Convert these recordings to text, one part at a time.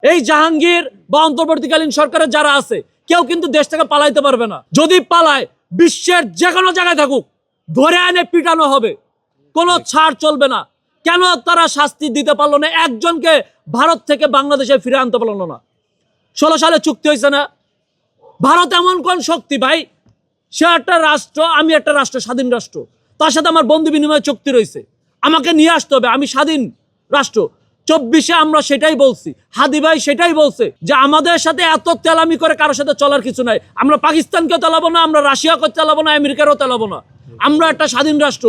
এই জাহাঙ্গীর বা অন্তর্বর্তীকালীন সরকারের যারা আছে কেউ কিন্তু দেশ থেকে পালাইতে পারবে না। যদি পালায় বিশ্বের যে কোনো জায়গায় থাকুক ধরে এনে পিটানো হবে, কোনো ছাড় চলবে না। কেন তারা শাস্তি দিতে পারলো না? একজনকে ভারত থেকে বাংলাদেশে ফিরে আনতে পারলো না। 16 সালে চুক্তি হয়েছে না? ভারত এমন কোন শক্তি ভাই? সে একটা রাষ্ট্র, আমি একটা রাষ্ট্র, স্বাধীন রাষ্ট্র, তার সাথে আমার বন্ধু বিনিময় চুক্তি রয়েছে, আমাকে নিয়ে আসতে হবে, আমি স্বাধীন রাষ্ট্র। 24-এ আমরা সেটাই বলছি, হাদি ভাই সেটাই বলছে যে আমাদের সাথে এত তেলামি করে কারোর সাথে চলার কিছু নাই। আমরা পাকিস্তানকেও তেলাবো না, আমরা রাশিয়াকেও তেলাবো না, আমেরিকারও তেলাবো না। আমরা একটা স্বাধীন রাষ্ট্র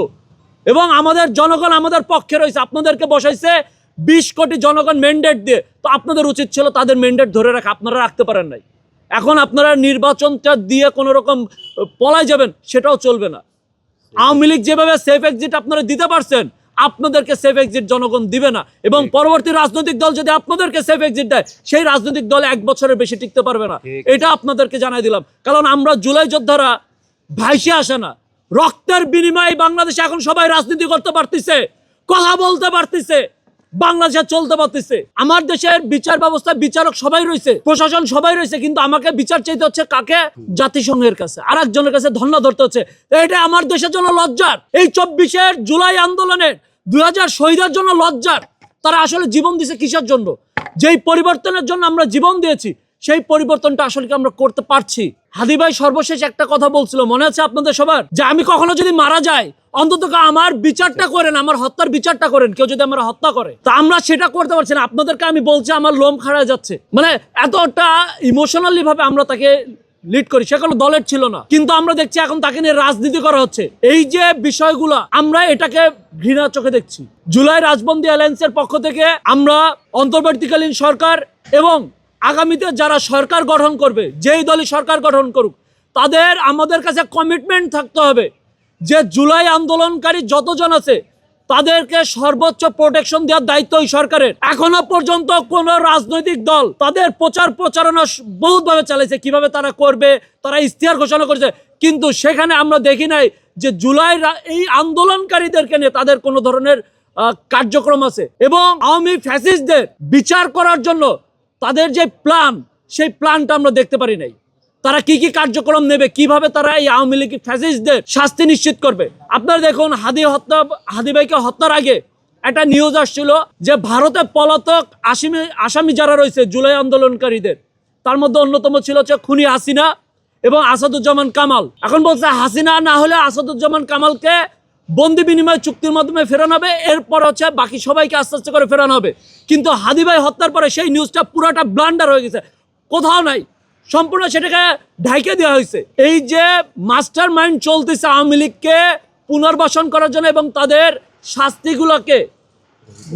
এবং আমাদের জনগণ আমাদের পক্ষে রয়েছে। আপনাদেরকে বসাইছে 20 কোটি জনগণ ম্যান্ডেট দিয়ে, তো আপনাদের উচিত ছিল তাদের ম্যান্ডেট ধরে রাখা, আপনারা রাখতে পারেন নাই। এখন আপনারা নির্বাচনটা দিয়ে কোনো রকম পলাই যাবেন, সেটাও চলবে না। আওয়ামী লীগ যেভাবে সেফ এক্সিট আপনারা দিতে পারছেন, আপনাদেরকে সেফ এক্সিট জনগণ দিবে না। এবং পরবর্তী রাজনৈতিক দল যদি আপনাদেরকে সেফ এক্সিট দেয়, সেই রাজনৈতিক দল 1 বছরের বেশি টিকতে পারবে না। এটা আপনাদেরকে জানাই দিলাম। কারণ আমরা জুলাই যোদ্ধারা ভাইসে আসে না, রক্তের বিনিময়ে বাংলাদেশে এখন সবাই রাজনীতি করতে পারতেছে, কথা বলতে পারতেছে, বাংলাদেশে চলতে পারতেছে। আমার দেশের বিচার ব্যবস্থা, বিচারক সবাই রয়েছে, প্রশাসন সবাই রয়েছে, কিন্তু আমাকে বিচার চাইতে হচ্ছে কাকে? জাতিসংঘের কাছে, আর একজনের কাছে ধর্ণা ধরতে হচ্ছে। এটা আমার দেশের জন্য লজ্জার। এই 24-এর জুলাই আন্দোলনের 2000 শহীদের জন্য লজ্জার। তারা আসলে জীবন দিয়েছে কিসের জন্য? যেই পরিবর্তনের জন্য আমরা জীবন দিয়েছি, সেই পরিবর্তনটা আসলে কি আমরা করতে পারছি? হাদি ভাই সর্বশেষ একটা কথা বলছিল, মনে আছে আপনাদের সবার? যে আমি কখনো যদি মারা যাই, অন্তত আমার বিচারটা করেন, আমার হত্যার বিচারটা করেন। কেউ যদি আমরা হত্যা করে, তা আমরা সেটা করতে পারছি না। আপনাদেরকে আমি বলছি, আমার লোম খাড়া যাচ্ছে। মানে এতটা ইমোশনালি ভাবে আমরা তাকে লিড করি। সে কোনো দলের ছিল না, কিন্তু আমরা দেখছি এখন তাকে নিয়ে রাজনীতি করা হচ্ছে। এই যে বিষয়গুলো, আমরা এটাকে ঘৃণা চোখে দেখছি। জুলাই রাজবন্দী অ্যালায়েন্সের পক্ষ থেকে আমরা অন্তর্বর্তীকালীন সরকার এবং আগামীতে যারা সরকার গঠন করবে, যেই দলই সরকার গঠন করুক, তাদের আমাদের কাছে কমিটমেন্ট থাকতে হবে যে জুলাই আন্দোলনকারী যতজন আছে তাদেরকে সর্বোচ্চ প্রোটেকশন দেওয়ার দায়িত্ব এই সরকারের। এখনো পর্যন্ত কোন রাজনৈতিক দল তাদের প্রচারণা বহুতভাবে চালাইছে, কিভাবে তারা করবে, তারা ইশতেহার ঘোষণা করেছে, কিন্তু সেখানে আমরা দেখি নাই যে জুলাই এই আন্দোলনকারীদেরকে নিয়ে তাদের কোনো ধরনের কার্যক্রম আছে। এবং আওয়ামী ফ্যাসিস্টদের বিচার করার জন্য তাদের যে প্ল্যান, সেই প্ল্যানটা আমরা দেখতে পারি নাই। তারা কি কি কার্যক্রম নেবে, কিভাবে তারা এই আওয়ামী লীগ ফ্যাসিস্টদের শাস্তি নিশ্চিত করবে। আপনারা দেখুন, হাদি ভাইকে হত্যার আগে একটা নিউজ আসছিল যে ভারতে পলাতক আসামি যারা রয়েছে জুলাই আন্দোলনকারীদের, তার মধ্যে অন্যতম ছিল হচ্ছে খুনি হাসিনা এবং আসাদুজ্জামান কামাল। এখন বলছে হাসিনা না হলে আসাদুজ্জামান কামালকে বন্দি বিনিময় চুক্তির মাধ্যমে ফেরানো হবে, এরপর হচ্ছে বাকি সবাইকে আস্তে আস্তে করে ফেরানো হবে। কিন্তু হাদি ভাই হত্যার পরে সেই নিউজটা পুরোটা ব্লান্ডার হয়ে গেছে, কোথাও নাই, সম্পূর্ণ সেটাকে ঢাইকে দেওয়া হয়েছে। এই যে মাস্টার মাইন্ড চলতেছে আওয়ামী লীগকে পুনর্বাসন করার জন্য এবং তাদের শাস্তিগুলোকে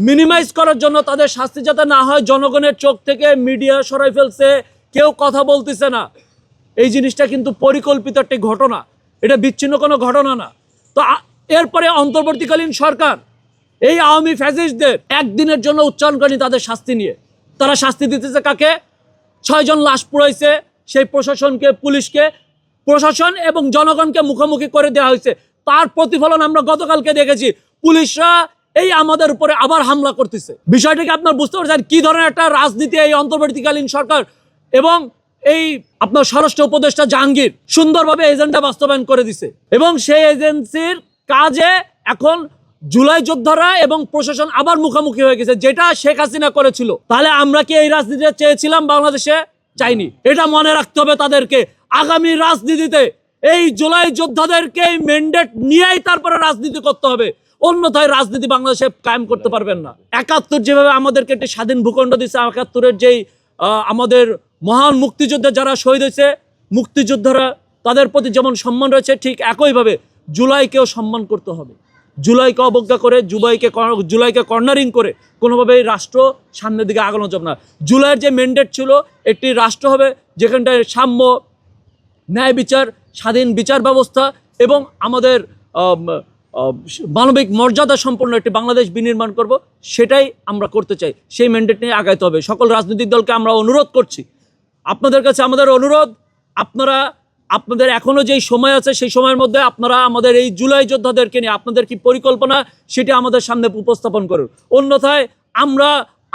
মিনিমাইজ করার জন্য, তাদের শাস্তি যাতে না হয়, জনগণের চোখ থেকে মিডিয়া সরাই ফেলছে, কেউ কথা বলতেছে না। এই জিনিসটা কিন্তু পরিকল্পিত একটি ঘটনা, এটা বিচ্ছিন্ন কোনো ঘটনা না। তো এরপরে অন্তর্বর্তীকালীন সরকার এই আওয়ামী ফ্যাসিস্টদের একদিনের জন্য উচ্চারণ করেনি তাদের শাস্তি নিয়ে। তারা শাস্তি দিতেছে কাকে? 6 জন লাশ পুড়াইছে, সেই প্রশাসনকে, পুলিশকে, প্রশাসন এবং জনগণকে মুখোমুখি করে দেওয়া হয়েছে। তার প্রতিফলন আমরা গতকালকে দেখেছি, পুলিশরা এই আমাদের উপরে আবার হামলা করতেছে। বিষয়টাকে আপনার বুঝতে পারছেন কি ধরনের একটা রাজনীতি এই অন্তর্বর্তীকালীন সরকার এবং এই আপনার স্বরাষ্ট্র উপদেষ্টা জাহাঙ্গীর সুন্দরভাবে এজেন্ডা বাস্তবায়ন করে দিছে। এবং সেই এজেন্সির কাজে এখন জুলাই যোদ্ধারা এবং প্রশাসন আবার মুখোমুখি হয়ে গেছে, যেটা শেখ হাসিনা করেছিল। তাহলে আমরা কি এই রাজনীতি চেয়েছিলাম বাংলাদেশে? চাইনি। এটা মনে রাখতে হবে তাদেরকে। আগামী রাজনীতিতে এই জুলাই যোদ্ধাদেরকে ম্যান্ডেট নিয়েই তারপরে রাজনীতি করতে হবে, অন্যথায় রাজনীতি বাংলাদেশে কায়েম করতে পারবেন না। 71 যেভাবে আমাদেরকে একটি স্বাধীন ভূখণ্ড দিচ্ছে, 71-এর যেই আমাদের মহান মুক্তিযোদ্ধা যারা শহীদ হয়েছে, মুক্তিযোদ্ধারা, তাদের প্রতি যেমন সম্মান রয়েছে, ঠিক একইভাবে জুলাইকেও সম্মান করতে হবে। জুলাইকে অবজ্ঞা করে, জুলাইকে কর্নারিং করে কোনোভাবেই রাষ্ট্র সামনের দিকে আগানো যাবে না। জুলাইয়ের যে ম্যান্ডেট ছিল, একটি রাষ্ট্র হবে যেখানটায় সাম্য, ন্যায় বিচার, স্বাধীন বিচার ব্যবস্থা এবং আমাদের মানবিক মর্যাদা সম্পন্ন একটি বাংলাদেশ বিনির্মাণ করব, সেটাই আমরা করতে চাই। সেই ম্যান্ডেট নিয়ে আগাইতে হবে। সকল রাজনৈতিক দলকে আমরা অনুরোধ করছি, আপনাদের কাছে আমাদের অনুরোধ, আপনাদের এখনো যেই সময় আছে, সেই সময়ের মধ্যে আপনারা আমাদের এই জুলাই যোদ্ধাদেরকে নিয়ে আপনাদের কি পরিকল্পনা, সেটা আমাদের সামনে উপস্থাপন করুন। অন্যথায়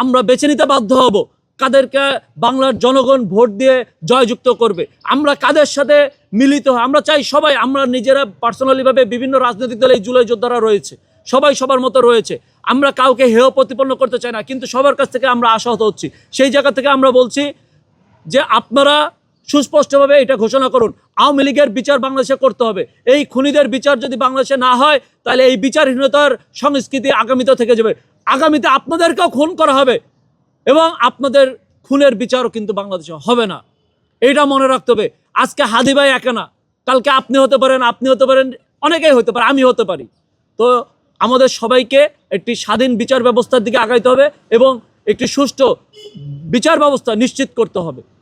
আমরা বেছে নিতে বাধ্য হব কাদেরকে বাংলার জনগণ ভোট দিয়ে জয়যুক্ত করবে, আমরা কাদের সাথে মিলিত হয়। আমরা চাই সবাই, আমরা নিজেরা পার্সোনালিভাবে বিভিন্ন রাজনৈতিক দলে এই জুলাই যোদ্ধারা রয়েছে, সবাই সবার মতো রয়েছে, আমরা কাউকে হেয় প্রতিপন্ন করতে চাই না, কিন্তু সবার কাছ থেকে আমরা আশাহত হচ্ছি। সেই জায়গা থেকে আমরা বলছি যে আপনারা সুস্পষ্টভাবে এটা ঘোষণা করুন, আওয়ামী লীগের বিচার বাংলাদেশে করতে হবে। এই খুনিদের বিচার যদি বাংলাদেশে না হয়, তাহলে এই বিচারহীনতার সংস্কৃতি আগামীতে থেকে যাবে। আগামীতে আপনাদেরকেও খুন করা হবে এবং আপনাদের খুনের বিচারও কিন্তু বাংলাদেশে হবে না, এইটা মনে রাখতে হবে। আজকে হাদি ভাই একা না, কালকে আপনি হতে পারেন, অনেকেই হতে পারে, আমি হতে পারি। তো আমাদের সবাইকে একটি স্বাধীন বিচার ব্যবস্থার দিকে আগাইতে হবে এবং একটি সুষ্ঠু বিচার ব্যবস্থা নিশ্চিত করতে হবে।